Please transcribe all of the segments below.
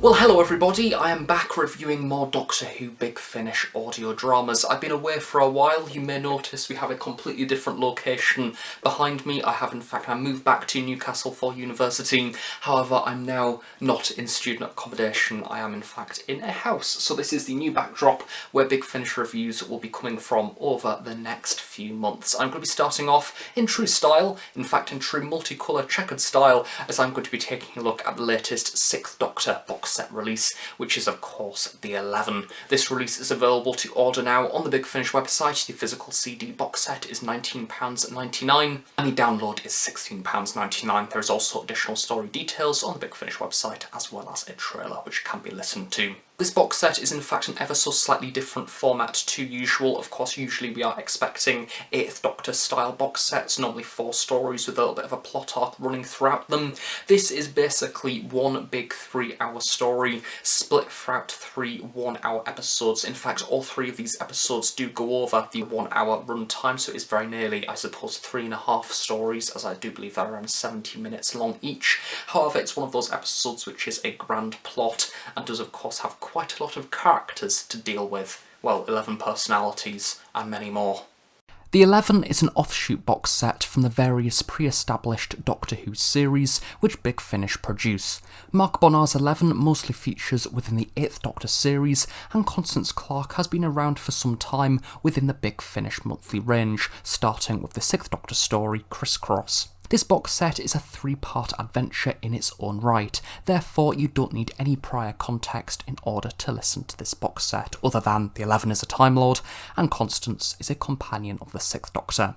Well, hello everybody, I am back reviewing more Doctor Who Big Finish audio dramas. I've been away for a while. You may notice we have a completely different location behind me. I moved back to Newcastle for university. However, I'm now not in student accommodation. I am in fact in a house. So this is the new backdrop where Big Finish reviews will be coming from over the next few months. I'm going to be starting off in true style, in fact in true multicolour checkered style, as I'm going to be taking a look at the latest 6th Doctor box set release, which is of course The 11. This release is available to order now on the Big Finish website. The physical CD box set is £19.99 and the download is £16.99. There is also additional story details on the Big Finish website, as well as a trailer which can be listened to. This box set is in fact an ever so slightly different format to usual. Of course, usually we are expecting 8th Doctor style box sets, normally 4 stories with a little bit of a plot arc running throughout them. This is basically one big 3-hour story split throughout 3 one-hour episodes. In fact, all 3 of these episodes do go over the 1-hour runtime, so it's very nearly, I suppose, 3.5 stories, as I do believe they're around 70 minutes long each. However, it's one of those episodes which is a grand plot and does of course have quite a lot of characters to deal with. Well, 11 personalities and many more. The 11 is an offshoot box set from the various pre-established Doctor Who series which Big Finish produce. Mark Bonnars 11 mostly features within the 8th Doctor series, and Constance Clarke has been around for some time within the Big Finish monthly range, starting with the 6th Doctor story, Criss-Cross. This box set is a 3-part adventure in its own right, therefore you don't need any prior context in order to listen to this box set, other than the 11 is a Time Lord and Constance is a companion of the 6th Doctor.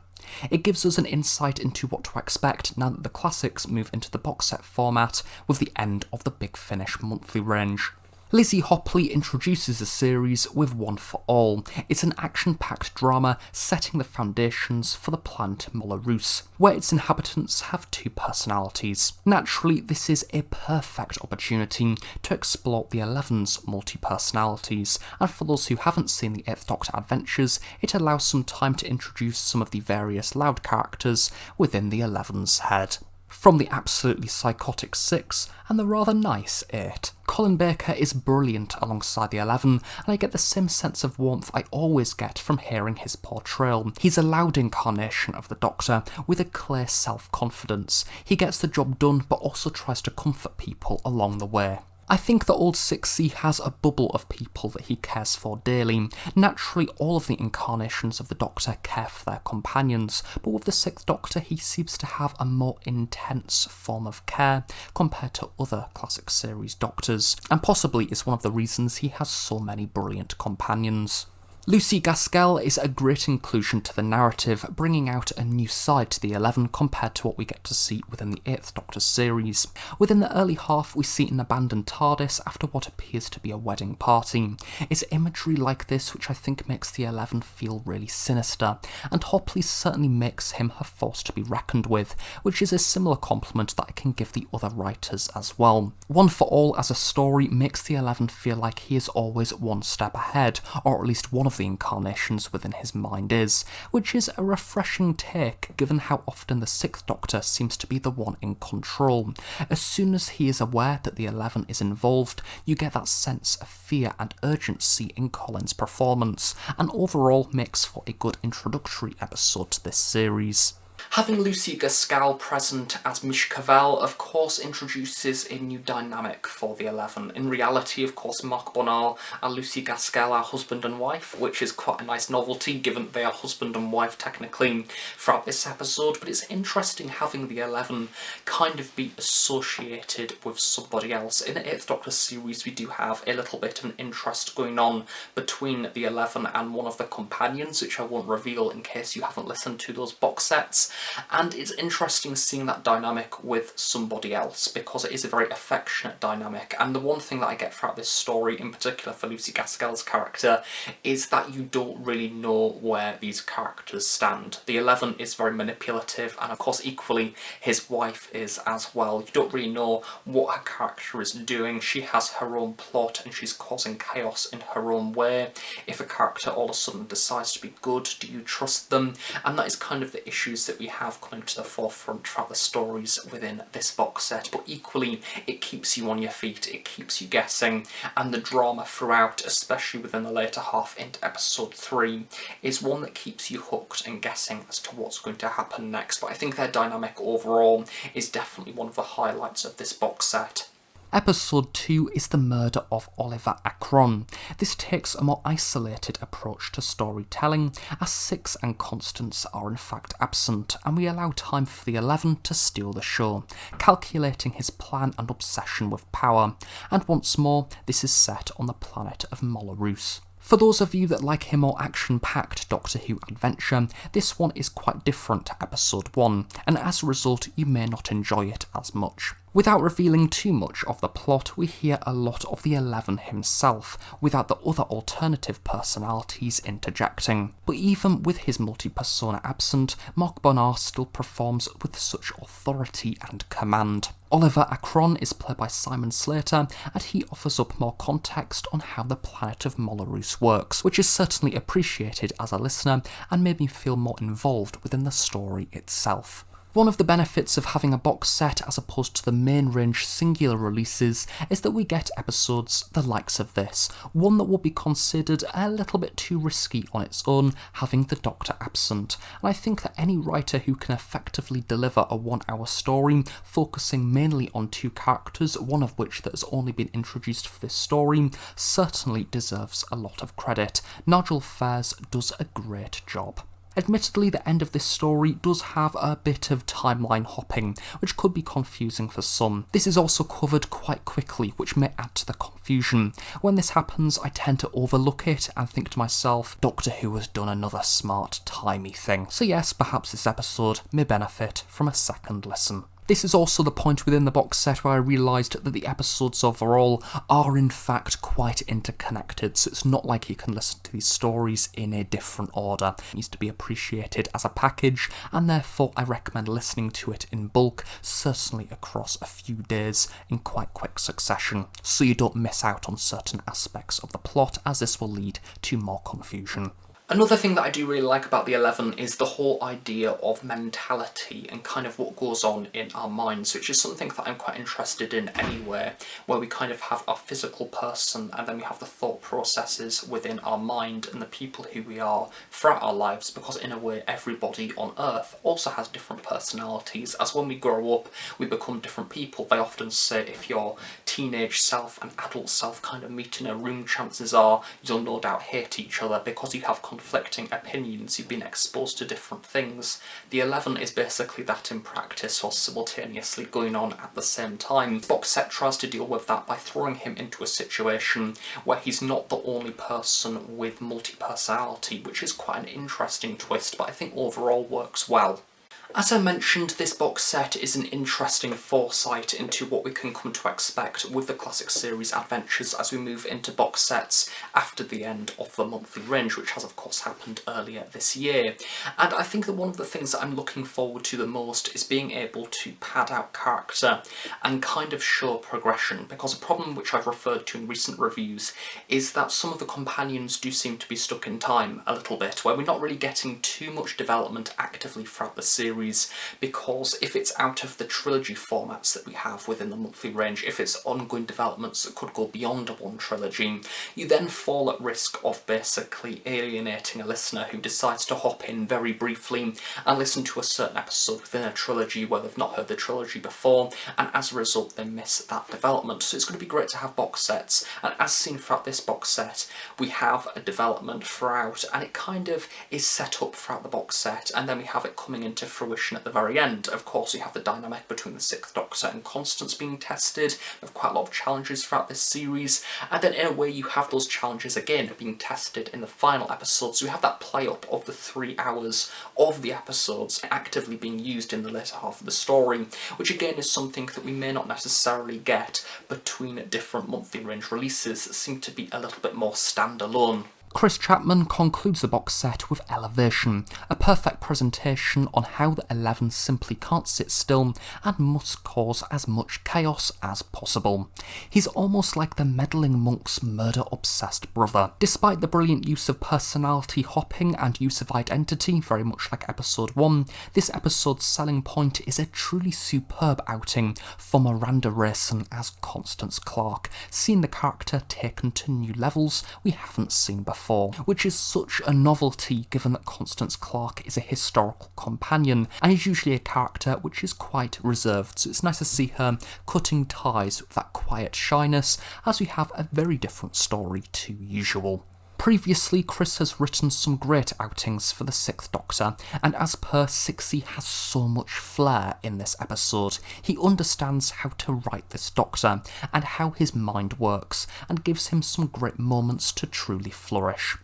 It gives us an insight into what to expect now that the classics move into the box set format with the end of the Big Finish monthly range. Lizzie Hopley introduces the series with One for All. It's an action-packed drama setting the foundations for the planet Molorus, where its inhabitants have 2 personalities. Naturally, this is a perfect opportunity to explore the 11's multi-personalities, and for those who haven't seen the 8th Doctor adventures, it allows some time to introduce some of the various loud characters within the 11's head. From the absolutely psychotic 6 and the rather nice 8. Colin Baker is brilliant alongside the 11, and I get the same sense of warmth I always get from hearing his portrayal. He's a loud incarnation of the Doctor, with a clear self-confidence. He gets the job done, but also tries to comfort people along the way. I think the old 6C has a bubble of people that he cares for daily. Naturally, all of the incarnations of the Doctor care for their companions, but with the 6th Doctor he seems to have a more intense form of care compared to other classic series Doctors, and possibly is one of the reasons he has so many brilliant companions. Lucy Gaskell is a great inclusion to the narrative, bringing out a new side to the 11 compared to what we get to see within the 8th Doctor series. Within the early half, we see an abandoned TARDIS after what appears to be a wedding party. It's imagery like this which I think makes the 11 feel really sinister, and Hopley certainly makes him a force to be reckoned with, which is a similar compliment that I can give the other writers as well. One for All as a story makes the 11 feel like he is always one step ahead, or at least one of the incarnations within his mind is, which is a refreshing take given how often the 6th Doctor seems to be the one in control. As soon as he is aware that the 11 is involved, you get that sense of fear and urgency in Colin's performance, and overall makes for a good introductory episode to this series. Having Lucy Gaskell present as Mishka of course introduces a new dynamic for the 11. In reality, of course, Mark Bonnars and Lucy Gaskell are husband and wife, which is quite a nice novelty given that they are husband and wife technically throughout this episode, but it's interesting having the 11 kind of be associated with somebody else. In the 8th Doctor series we do have a little bit of an interest going on between the 11 and one of the companions, which I won't reveal in case you haven't listened to those box sets. And it's interesting seeing that dynamic with somebody else, because it is a very affectionate dynamic, and the one thing that I get throughout this story, in particular for Lucy Gaskell's character, is that you don't really know where these characters stand. The 11 is very manipulative, and of course equally his wife is as well. You don't really know what her character is doing. She has her own plot and she's causing chaos in her own way. If a character all of a sudden decides to be good, do you trust them? And that is kind of the issues that we we have coming to the forefront throughout the stories within this box set, but equally it keeps you on your feet, it keeps you guessing, and the drama throughout, especially within the later half into episode 3, is one that keeps you hooked and guessing as to what's going to happen next. But I think their dynamic overall is definitely one of the highlights of this box set. Episode 2 is the murder of Oliver Akron. This takes a more isolated approach to storytelling, as Six and Constance are in fact absent, and we allow time for the 11 to steal the show, calculating his plan and obsession with power, and once more this is set on the planet of Molorus. For those of you that like a more action-packed Doctor Who adventure, this one is quite different to episode 1, and as a result you may not enjoy it as much. Without revealing too much of the plot, we hear a lot of the 11 himself, without the other alternative personalities interjecting. But even with his multi-persona absent, Mark Bonnars still performs with such authority and command. Oliver Akron is played by Simon Slater, and he offers up more context on how the planet of Molorus works, which is certainly appreciated as a listener and made me feel more involved within the story itself. One of the benefits of having a box set as opposed to the main range singular releases is that we get episodes the likes of this, one that would be considered a little bit too risky on its own, having the Doctor absent, and I think that any writer who can effectively deliver a 1-hour story focusing mainly on 2 characters, one of which that has only been introduced for this story, certainly deserves a lot of credit. Nigel Fairs does a great job. Admittedly, the end of this story does have a bit of timeline hopping, which could be confusing for some. This is also covered quite quickly, which may add to the confusion. When this happens, I tend to overlook it and think to myself, Doctor Who has done another smart, timey thing. So yes, perhaps this episode may benefit from a second listen. This is also the point within the box set where I realised that the episodes overall are in fact quite interconnected, so it's not like you can listen to these stories in a different order. It needs to be appreciated as a package, and therefore I recommend listening to it in bulk, certainly across a few days in quite quick succession, so you don't miss out on certain aspects of the plot, as this will lead to more confusion. Another thing that I do really like about the 11 is the whole idea of mentality and kind of what goes on in our minds, which is something that I'm quite interested in anyway, where we kind of have our physical person and then we have the thought processes within our mind and the people who we are throughout our lives, because in a way everybody on Earth also has different personalities. As when we grow up we become different people. They often say if your teenage self and adult self kind of meet in a room, chances are you'll no doubt hate each other because you have conflicting opinions, you've been exposed to different things. The 11 is basically that in practice, or simultaneously going on at the same time. The box set tries to deal with that by throwing him into a situation where he's not the only person with multi-personality, which is quite an interesting twist, but I think overall works well. As I mentioned, this box set is an interesting foresight into what we can come to expect with the classic series adventures as we move into box sets after the end of the monthly range, which has of course happened earlier this year. And I think that one of the things that I'm looking forward to the most is being able to pad out character and kind of show progression, because a problem which I've referred to in recent reviews is that some of the companions do seem to be stuck in time a little bit, where we're not really getting too much development actively throughout the series, because if it's out of the trilogy formats that we have within the monthly range, if it's ongoing developments that could go beyond one trilogy, you then fall at risk of basically alienating a listener who decides to hop in very briefly and listen to a certain episode within a trilogy where they've not heard the trilogy before, and as a result they miss that development. So it's going to be great to have box sets, and as seen throughout this box set, we have a development throughout, and it kind of is set up throughout the box set, and then we have it coming into fruition at the very end. Of course, we have the dynamic between the 6th Doctor and Constance being tested. We have quite a lot of challenges throughout this series, and then in a way you have those challenges again being tested in the final episode, so we have that play-up of the 3 hours of the episodes actively being used in the later half of the story, which again is something that we may not necessarily get between different monthly range releases that seem to be a little bit more standalone. Chris Chapman concludes the box set with Elevation, a perfect presentation on how the 11 simply can't sit still and must cause as much chaos as possible. He's almost like the meddling monk's murder-obsessed brother. Despite the brilliant use of personality hopping and use of identity, very much like episode 1, this episode's selling point is a truly superb outing for Miranda Rayson as Constance Clarke, seeing the character taken to new levels we haven't seen before, which is such a novelty given that Constance Clarke is a historical companion and is usually a character which is quite reserved, so it's nice to see her cutting ties with that quiet shyness as we have a very different story to usual. Previously, Chris has written some great outings for the Sixth Doctor, and as per, Sixie has so much flair in this episode. He understands how to write this Doctor, and how his mind works, and gives him some great moments to truly flourish.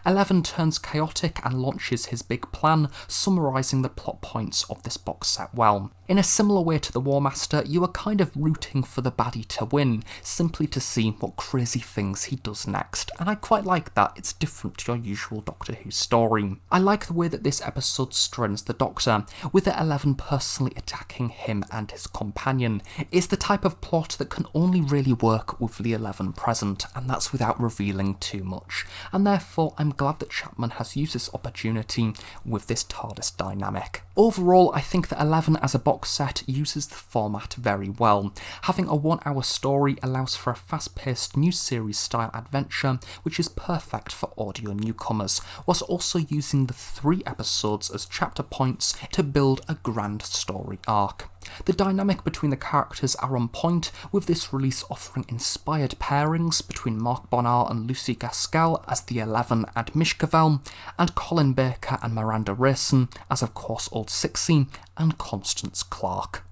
11 turns chaotic and launches his big plan, summarising the plot points of this box set well. In a similar way to the War Master, you are kind of rooting for the baddie to win, simply to see what crazy things he does next, and I quite like that. It's different to your usual Doctor Who story. I like the way that this episode strands the Doctor, with the 11 personally attacking him and his companion. It's the type of plot that can only really work with the 11 present, and that's without revealing too much, and therefore I'm glad that Chapman has used this opportunity with this TARDIS dynamic. Overall, I think that 11 as a box set uses the format very well. Having a 1 hour story allows for a fast-paced new series style adventure, which is perfect for audio newcomers, whilst also using the 3 episodes as chapter points to build a grand story arc. The dynamic between the characters are on point, with this release offering inspired pairings between Mark Bonnars and Lucy Gaskell as the 11 and Mishka Velm, and Colin Baker and Miranda Rayson as of course Old Sixie and Constance Clarke.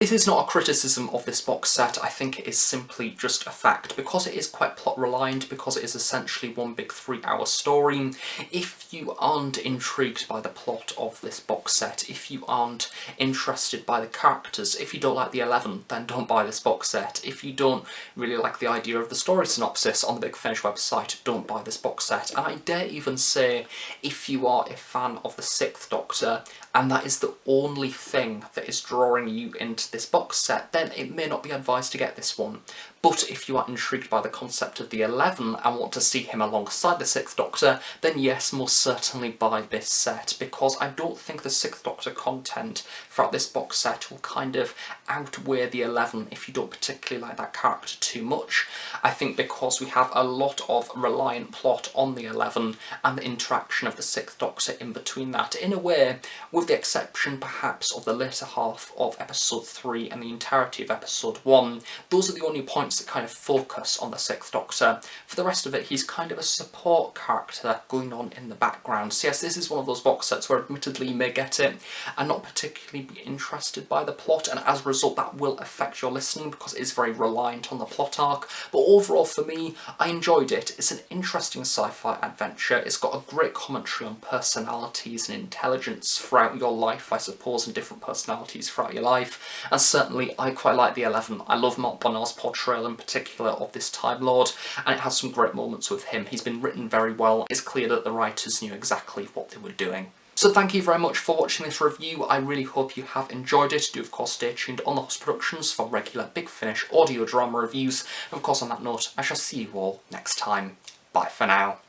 This is not a criticism of this box set, I think it is simply just a fact. Because it is quite plot reliant, because it is essentially one big 3 hour story, if you aren't intrigued by the plot of this box set, if you aren't interested by the characters, if you don't like the 11, then don't buy this box set. If you don't really like the idea of the story synopsis on the Big Finish website, don't buy this box set. And I dare even say, if you are a fan of the 6th Doctor, and that is the only thing that is drawing you into this box set, then it may not be advised to get this one. But if you are intrigued by the concept of the 11 and want to see him alongside the 6th Doctor, then yes, most certainly buy this set, because I don't think the 6th Doctor content throughout this box set will kind of outweigh the 11 if you don't particularly like that character too much. I think because we have a lot of reliant plot on the 11 and the interaction of the 6th Doctor in between that, in a way, with the exception perhaps of the later half of episode 3 and the entirety of episode 1, those are the only points that kind of focus on the 6th Doctor. For the rest of it, he's kind of a support character going on in the background. So yes, this is one of those box sets where admittedly you may get it and not particularly be interested by the plot, and as a result that will affect your listening because it is very reliant on the plot arc. But overall for me, I enjoyed it. It's an interesting sci-fi adventure. It's got a great commentary on personalities and intelligence throughout your life, I suppose, and different personalities throughout your life. And certainly I quite like the 11. I love Mark Bonnars' portrayal in particular of this Time Lord, and it has some great moments with him. He's been written very well. It's clear that the writers knew exactly what they were doing. So thank you very much for watching this review. I really hope you have enjoyed it. Do of course stay tuned on The Host Productions for regular Big Finish audio drama reviews. And of course on that note, I shall see you all next time. Bye for now.